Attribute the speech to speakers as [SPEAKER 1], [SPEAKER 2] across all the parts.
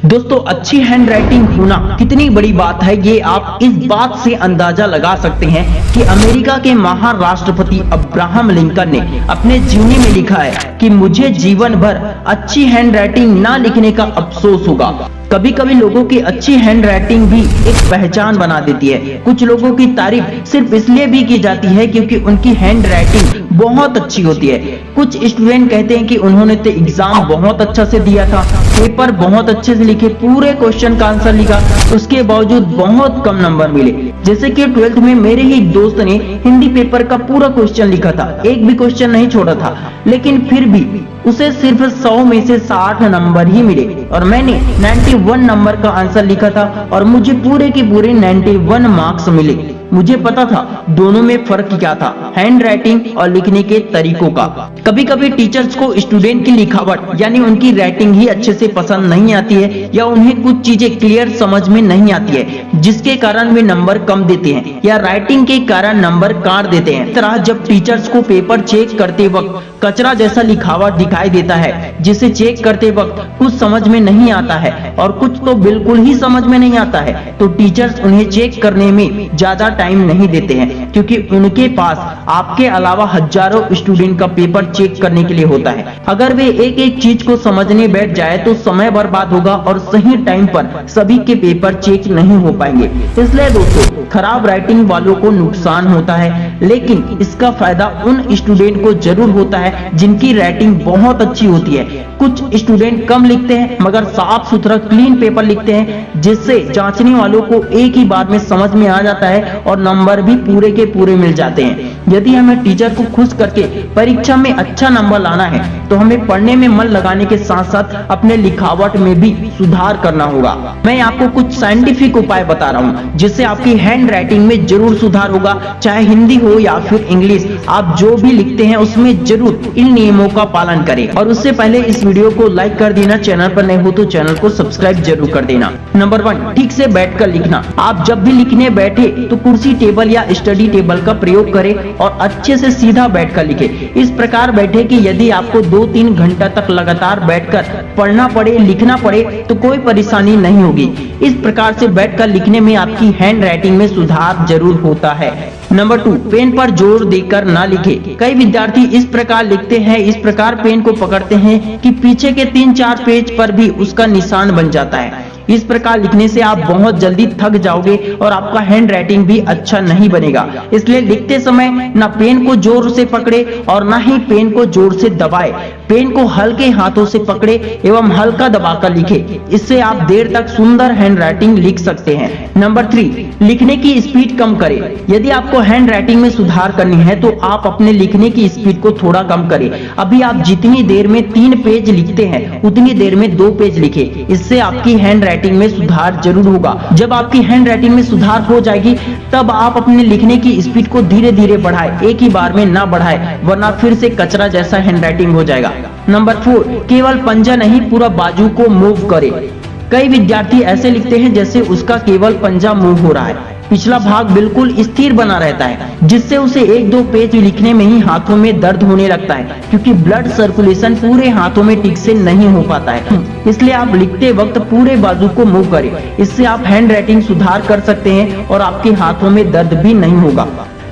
[SPEAKER 1] दोस्तों, अच्छी hand writing होना कितनी बड़ी बात है ये आप इस बात से अंदाजा लगा सकते हैं कि अमेरिका के महान राष्ट्रपति अब्राहम लिंकन ने अपने जीवनी में लिखा है कि मुझे जीवन भर अच्छी हैंड राइटिंग ना लिखने का अफसोस होगा। कभी कभी लोगों की अच्छी हैंड राइटिंग भी एक पहचान बना देती है। कुछ लोगों की तारीफ सिर्फ इसलिए भी की जाती है क्योंकि उनकी हैंड राइटिंग बहुत अच्छी होती है। कुछ स्टूडेंट कहते हैं कि उन्होंने तो एग्जाम बहुत अच्छा से दिया था, पेपर बहुत अच्छे से लिखे, पूरे क्वेश्चन का आंसर लिखा, उसके बावजूद बहुत कम नंबर मिले। जैसे कि 12th में मेरे ही दोस्त ने हिंदी पेपर का पूरा क्वेश्चन लिखा था, एक भी क्वेश्चन नहीं छोड़ा था, लेकिन फिर भी उसे सिर्फ 100 में से 60 नंबर ही मिले और मैंने 91 नंबर का आंसर लिखा था और मुझे पूरे के पूरे 91 मार्क्स मिले। मुझे पता था दोनों में फर्क क्या था, हैंड राइटिंग और लिखने के तरीकों का। कभी कभी टीचर्स को स्टूडेंट की लिखावट यानी उनकी राइटिंग ही अच्छे से पसंद नहीं आती है या उन्हें कुछ चीजें क्लियर समझ में नहीं आती है, जिसके कारण वे नंबर कम देते हैं या राइटिंग के कारण नंबर काट देते हैं। इस तरह जब टीचर्स को पेपर चेक करते वक्त कचरा जैसा लिखावट दिखाई देता है, जिसे चेक करते वक्त कुछ समझ में नहीं आता है और कुछ तो बिल्कुल ही समझ में नहीं आता है, तो टीचर्स उन्हें चेक करने में ज्यादा टाइम नहीं देते हैं क्योंकि उनके पास आपके अलावा हजारों स्टूडेंट का पेपर चेक करने के लिए होता है। अगर वे एक एक चीज को समझने बैठ जाए तो समय बर्बाद होगा और सही टाइम पर सभी के पेपर चेक नहीं हो पाएंगे। इसलिए दोस्तों, खराब राइटिंग वालों को नुकसान होता है, लेकिन इसका फायदा उन स्टूडेंट को जरूर होता है जिनकी राइटिंग बहुत अच्छी होती है। कुछ स्टूडेंट कम लिखते हैं मगर साफ सुथरा क्लीन पेपर लिखते हैं, जिससे जांचने वालों को एक ही बार में समझ में आ जाता है और नंबर भी पूरे के पूरे मिल जाते हैं। यदि हमें टीचर को खुश करके परीक्षा में अच्छा नंबर लाना है तो हमें पढ़ने में मन लगाने के साथ साथ अपने लिखावट में भी सुधार करना होगा। मैं आपको कुछ साइंटिफिक उपाय बता रहा हूँ जिससे आपकी हैंड राइटिंग में जरूर सुधार होगा, चाहे हिंदी हो या फिर इंग्लिश। आप जो भी लिखते हैं उसमें जरूर इन नियमों का पालन करें और उससे पहले इस वीडियो को लाइक कर देना, चैनल पर नए हो तो चैनल को सब्सक्राइब जरूर कर देना। नंबर 1, ठीक से बैठकर लिखना। आप जब भी लिखने बैठे तो कुर्सी, टेबल या स्टडी टेबल का प्रयोग करें और अच्छे से सीधा बैठकर लिखें। इस प्रकार बैठे कि यदि आपको 2-3 घंटा तक लगातार बैठकर पढ़ना पड़े, लिखना पड़े तो कोई परेशानी नहीं होगी। इस प्रकार से बैठकर लिखने में आपकी हैंड राइटिंग में सुधार जरूर होता है। नंबर 2, पेन पर जोर देकर ना लिखे। कई विद्यार्थी इस प्रकार लिखते हैं, इस प्रकार पेन को पकड़ते हैं कि पीछे के 3-4 पेज पर भी उसका निशान बन जाता है। इस प्रकार लिखने से आप बहुत जल्दी थक जाओगे और आपका हैंड राइटिंग भी अच्छा नहीं बनेगा। इसलिए लिखते समय ना पेन को जोर से पकड़े और ना ही पेन को जोर से दबाए। पेन को हल्के हाथों से पकड़े एवं हल्का दबाकर लिखे। इससे आप देर तक सुंदर हैंड राइटिंग लिख सकते हैं। नंबर 3, लिखने की स्पीड कम करें। यदि आपको हैंड राइटिंग में सुधार करनी है तो आप अपने लिखने की स्पीड को थोड़ा कम करें। अभी आप जितनी देर में 3 पेज लिखते हैं उतनी देर में 2 पेज लिखें। इससे आपकी हैंड राइटिंग में सुधार जरूर होगा। जब आपकी हैंड राइटिंग में सुधार हो जाएगी तब आप अपने लिखने की स्पीड को धीरे धीरे बढ़ाएं, एक ही बार में ना बढ़ाएं, वरना फिर से कचरा जैसा हैंड राइटिंग हो जाएगा। नंबर 4, केवल पंजा नहीं पूरा बाजू को मूव करें। कई विद्यार्थी ऐसे लिखते हैं जैसे उसका केवल पंजा मूव हो रहा है, पिछला भाग बिल्कुल स्थिर बना रहता है, जिससे उसे 1-2 पेज लिखने में ही हाथों में दर्द होने लगता है क्योंकि ब्लड सर्कुलेशन पूरे हाथों में ठीक से नहीं हो पाता है। इसलिए आप लिखते वक्त पूरे बाजू को मूव करें। इससे आप हैंड राइटिंग सुधार कर सकते हैं और आपके हाथों में दर्द भी नहीं होगा।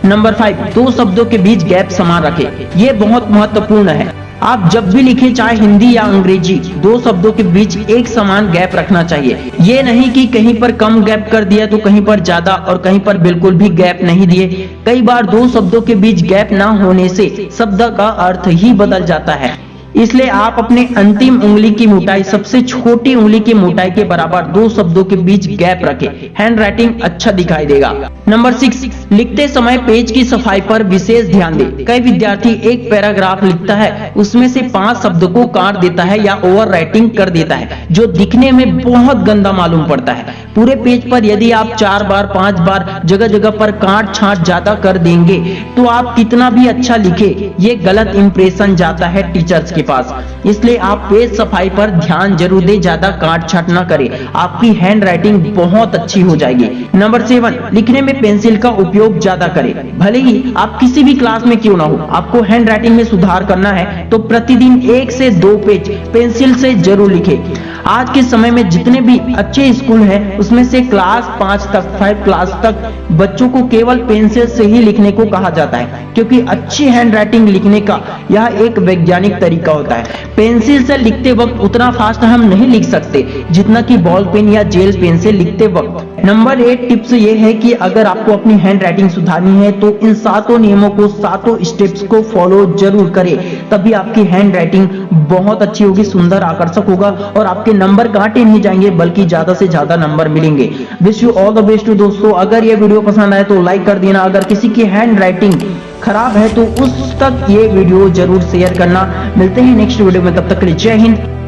[SPEAKER 1] नंबर 5, 2 शब्दों के बीच गैप समान रखें। ये बहुत महत्वपूर्ण है। आप जब भी लिखें, चाहे हिंदी या अंग्रेजी, 2 शब्दों के बीच एक समान गैप रखना चाहिए। ये नहीं कि कहीं पर कम गैप कर दिया तो कहीं पर ज्यादा और कहीं पर बिल्कुल भी गैप नहीं दिए। कई बार 2 शब्दों के बीच गैप ना होने से शब्द का अर्थ ही बदल जाता है। इसलिए आप अपने अंतिम उंगली की मोटाई सबसे छोटी उंगली की मोटाई के बराबर 2 शब्दों के बीच गैप रखें। हैंड राइटिंग अच्छा दिखाई देगा। नंबर 6, लिखते समय पेज की सफाई पर विशेष ध्यान दें। कई विद्यार्थी एक पैराग्राफ लिखता है, उसमें से 5 शब्द को काट देता है या ओवर राइटिंग कर देता है, जो दिखने में बहुत गंदा मालूम पड़ता है। पूरे पेज पर यदि आप 4 बार 5 बार जगह जगह पर काट छांट ज्यादा कर देंगे तो आप कितना भी अच्छा लिखे, ये गलत इंप्रेशन जाता है टीचर्स के के पास, इसलिए आप पेज सफाई पर ध्यान जरूर दें, ज्यादा काट छाट ना करें, आपकी हैंड राइटिंग बहुत अच्छी हो जाएगी। नंबर 7, लिखने में पेंसिल का उपयोग ज्यादा करें। भले ही आप किसी भी क्लास में क्यों ना हो, आपको हैंड राइटिंग में सुधार करना है तो प्रतिदिन 1 से 2 पेज पेंसिल से जरूर लिखें। आज के समय में जितने भी अच्छे स्कूल हैं उसमें से क्लास 5 तक 5 क्लास तक बच्चों को केवल पेंसिल से ही लिखने को कहा जाता है, क्योंकि अच्छी हैंड राइटिंग लिखने का यह एक वैज्ञानिक तरीका होता है। पेंसिल से लिखते वक्त उतना फास्ट हम नहीं लिख सकते जितना कि बॉल पेन या जेल पेन से लिखते वक्त। नंबर 8 टिप्स ये है कि अगर आपको अपनी हैंड राइटिंग सुधारनी है तो इन 7 नियमों को 7 स्टेप्स को फॉलो जरूर करें, तभी आपकी हैंड राइटिंग बहुत अच्छी होगी, सुंदर आकर्षक होगा और आपके नंबर काटे नहीं जाएंगे बल्कि ज्यादा से ज्यादा नंबर मिलेंगे। Wish you all the best दोस्तों। अगर ये वीडियो पसंद आए तो लाइक कर देना, अगर किसी की हैंड राइटिंग खराब है तो उस तक ये वीडियो जरूर शेयर करना। मिलते हैं नेक्स्ट वीडियो में, तब तक के लिए जय हिंद।